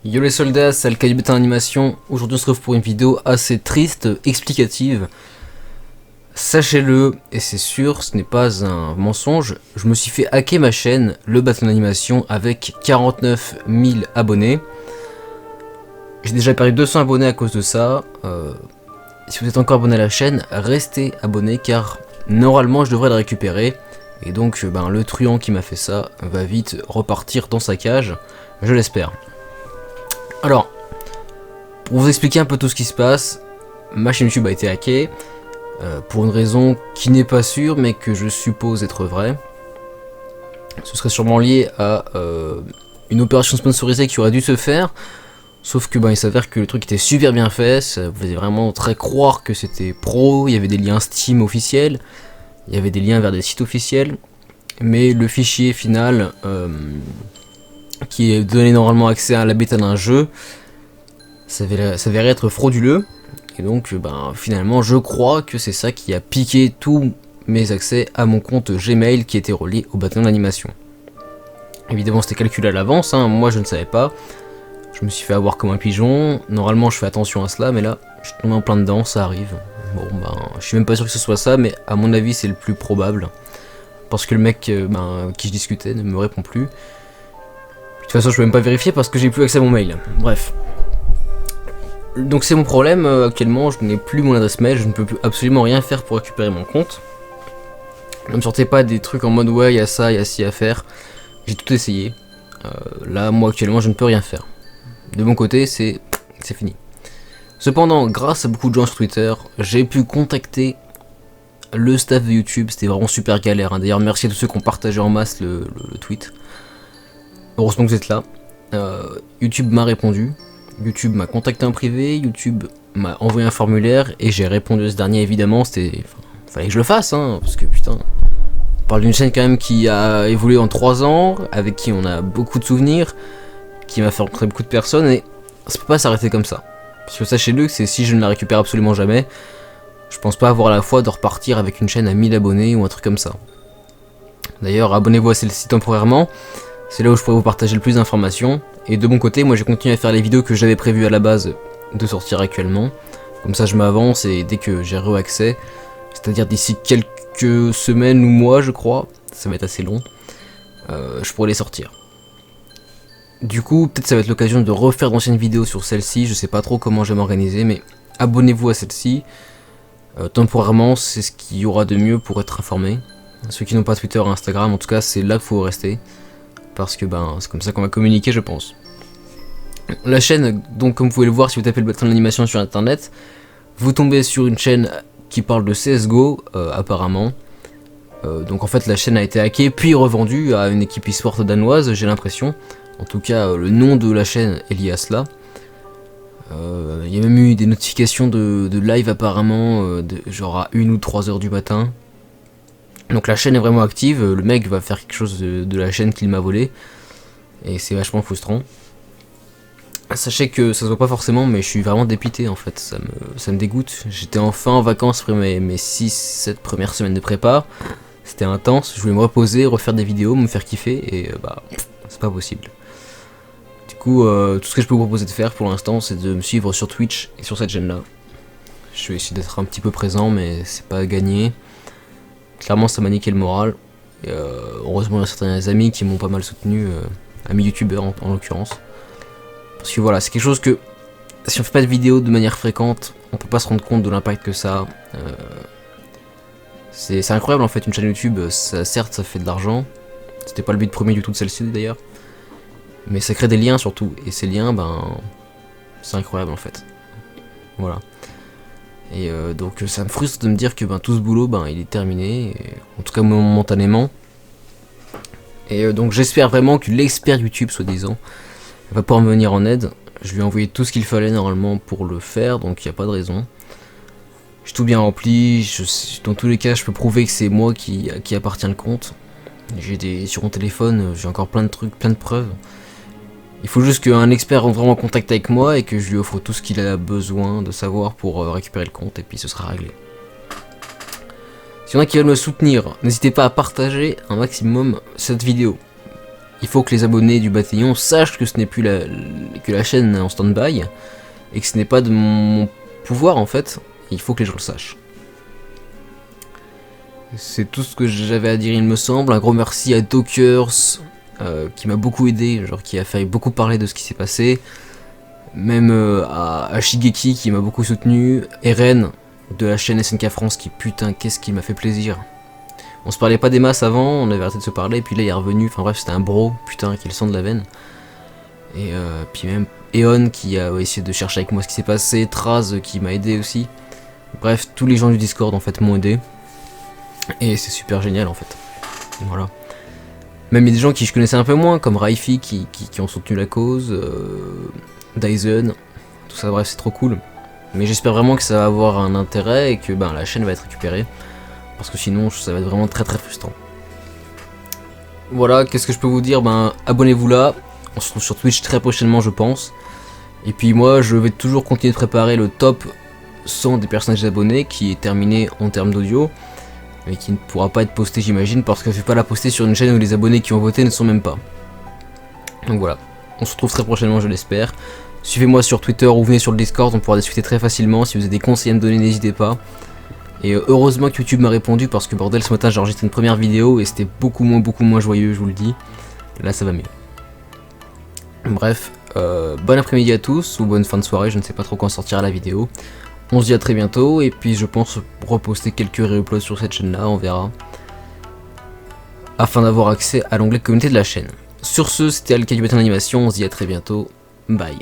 Yo les soldats, c'est Alcaïd en animation. Aujourd'hui on se retrouve pour une vidéo assez triste, explicative. Sachez-le, et c'est sûr, ce n'est pas un mensonge, je me suis fait hacker ma chaîne, le Bâton d'animation, avec 49 000 abonnés. J'ai déjà perdu 200 abonnés à cause de ça. Si vous êtes encore abonné à la chaîne, restez abonné car normalement je devrais le récupérer. Et donc le truand qui m'a fait ça va vite repartir dans sa cage, je l'espère. Alors, pour vous expliquer un peu tout ce qui se passe, ma chaîne YouTube a été hackée pour une raison qui n'est pas sûre mais que je suppose être vraie. Ce serait sûrement lié à une opération sponsorisée qui aurait dû se faire, sauf que il s'avère que le truc était super bien fait, ça faisait vraiment très croire que c'était pro, il y avait des liens Steam officiels, il y avait des liens vers des sites officiels, mais le fichier final qui est donné normalement accès à la bêta d'un jeu s'avérait être frauduleux, et donc finalement je crois que c'est ça qui a piqué tous mes accès à mon compte Gmail qui était relié au bâton d'animation. Évidemment c'était calculé à l'avance, moi je ne savais pas, je me suis fait avoir comme un pigeon, normalement je fais attention à cela, mais là je suis tombé en plein dedans, ça arrive. Bon je suis même pas sûr que ce soit ça, mais à mon avis c'est le plus probable, parce que le mec qui je discutais ne me répond plus. De toute façon je peux même pas vérifier parce que j'ai plus accès à mon mail. Bref. Donc c'est mon problème actuellement, je n'ai plus mon adresse mail, je ne peux plus absolument rien faire pour récupérer mon compte. Ne me sortez pas des trucs en mode ouais il y a ça, il y a ci à faire. J'ai tout essayé. Là moi actuellement je ne peux rien faire. De mon côté c'est fini. Cependant grâce à beaucoup de gens sur Twitter, j'ai pu contacter le staff de YouTube, c'était vraiment super galère. D'ailleurs merci à tous ceux qui ont partagé en masse le tweet. Heureusement que vous êtes là. YouTube m'a répondu, YouTube m'a contacté en privé, YouTube m'a envoyé un formulaire et j'ai répondu à ce dernier évidemment, fallait que je le fasse parce que putain, on parle d'une chaîne quand même qui a évolué en 3 ans, avec qui on a beaucoup de souvenirs, qui m'a fait rencontrer beaucoup de personnes et ça peut pas s'arrêter comme ça. Parce que sachez-le, c'est si je ne la récupère absolument jamais, je pense pas avoir la foi de repartir avec une chaîne à 1000 abonnés ou un truc comme ça. D'ailleurs abonnez-vous à celle-ci temporairement. C'est là où je pourrais vous partager le plus d'informations. Et de mon côté, moi j'ai continué à faire les vidéos que j'avais prévues à la base de sortir actuellement. Comme ça je m'avance et dès que j'ai re-accès, c'est-à-dire d'ici quelques semaines ou mois je crois, ça va être assez long, je pourrai les sortir. Du coup, peut-être ça va être l'occasion de refaire d'anciennes vidéos sur celle-ci, je sais pas trop comment je vais m'organiser, mais abonnez-vous à celle-ci. Temporairement, c'est ce qu'il y aura de mieux pour être informé. Ceux qui n'ont pas Twitter et Instagram, en tout cas c'est là qu'il faut rester. Parce que c'est comme ça qu'on va communiquer je pense. La chaîne, donc comme vous pouvez le voir si vous tapez le bâton d'animation sur internet, vous tombez sur une chaîne qui parle de CSGO apparemment. Donc en fait la chaîne a été hackée puis revendue à une équipe e-sport danoise, j'ai l'impression. En tout cas le nom de la chaîne est lié à cela. Il y a même eu des notifications de live apparemment, genre à 1 ou 3 heures du matin. Donc la chaîne est vraiment active, le mec va faire quelque chose de la chaîne qu'il m'a volé. Et c'est vachement frustrant. Sachez que ça se voit pas forcément, mais je suis vraiment dépité en fait, ça me dégoûte. J'étais enfin en vacances après mes 6-7 premières semaines de prépa. C'était intense, je voulais me reposer, refaire des vidéos, me faire kiffer, et c'est pas possible. Du coup, tout ce que je peux vous proposer de faire pour l'instant, c'est de me suivre sur Twitch et sur cette chaîne là. Je vais essayer d'être un petit peu présent, mais c'est pas gagné. Clairement ça m'a niqué le moral, et heureusement il y a certains amis qui m'ont pas mal soutenu, amis youtubeurs en l'occurrence. Parce que voilà, c'est quelque chose que si on fait pas de vidéos de manière fréquente, on peut pas se rendre compte de l'impact que ça a. C'est incroyable en fait une chaîne YouTube, certes ça fait de l'argent, c'était pas le but premier du tout de celle-ci d'ailleurs, mais ça crée des liens surtout, et ces liens c'est incroyable en fait. Voilà. Et donc ça me frustre de me dire que tout ce boulot il est terminé, et, en tout cas momentanément. Et donc j'espère vraiment que l'expert YouTube soi-disant va pouvoir me venir en aide. Je lui ai envoyé tout ce qu'il fallait normalement pour le faire, donc il n'y a pas de raison. J'ai tout bien rempli, dans tous les cas je peux prouver que c'est moi qui appartient le compte. Sur mon téléphone, j'ai encore plein de trucs, plein de preuves. Il faut juste qu'un expert rentre vraiment en contact avec moi et que je lui offre tout ce qu'il a besoin de savoir pour récupérer le compte, et puis ce sera réglé. Si y en a qui veulent me soutenir, n'hésitez pas à partager un maximum cette vidéo. il faut que les abonnés du bataillon sachent que ce n'est plus que la chaîne est en stand-by, et que ce n'est pas de mon pouvoir en fait, il faut que les gens le sachent. C'est tout ce que j'avais à dire il me semble, un gros merci à Dockers, qui m'a beaucoup aidé, genre qui a fait beaucoup parler de ce qui s'est passé, même à Shigeki qui m'a beaucoup soutenu, Eren de la chaîne SNK France qui putain qu'est-ce qui m'a fait plaisir. On se parlait pas des masses avant, on avait arrêté de se parler, et puis là il est revenu, enfin bref c'était un bro, putain qui le sent de la veine. Et puis même Eon qui a essayé de chercher avec moi ce qui s'est passé, Traz qui m'a aidé aussi. Bref, tous les gens du Discord en fait m'ont aidé. Et c'est super génial en fait. Voilà. Même il y a des gens qui je connaissais un peu moins, comme Raifi qui ont soutenu la cause, Dyson, tout ça, bref c'est trop cool. Mais j'espère vraiment que ça va avoir un intérêt et que ben, la chaîne va être récupérée. Parce que sinon ça va être vraiment très frustrant. Voilà, qu'est-ce que je peux vous dire, ben abonnez-vous là. On se retrouve sur Twitch très prochainement je pense. Et puis moi je vais toujours continuer de préparer le top 100 des personnages abonnés qui est terminé en termes d'audio. Mais qui ne pourra pas être posté j'imagine parce que je vais pas la poster sur une chaîne où les abonnés qui ont voté ne sont même pas. Donc voilà, on se retrouve très prochainement je l'espère. Suivez-moi sur Twitter ou venez sur le Discord, on pourra discuter très facilement. Si vous avez des conseils à me donner n'hésitez pas. Et heureusement que YouTube m'a répondu parce que bordel ce matin j'ai enregistré une première vidéo et c'était beaucoup moins joyeux je vous le dis. Là ça va mieux. Bref, bon après-midi à tous ou bonne fin de soirée, je ne sais pas trop quand sortira la vidéo. On se dit à très bientôt et puis je pense reposter quelques réuploads sur cette chaîne là, on verra. Afin d'avoir accès à l'onglet communauté de la chaîne. Sur ce, c'était Alka du Bâton d'Animation, on se dit à très bientôt, bye.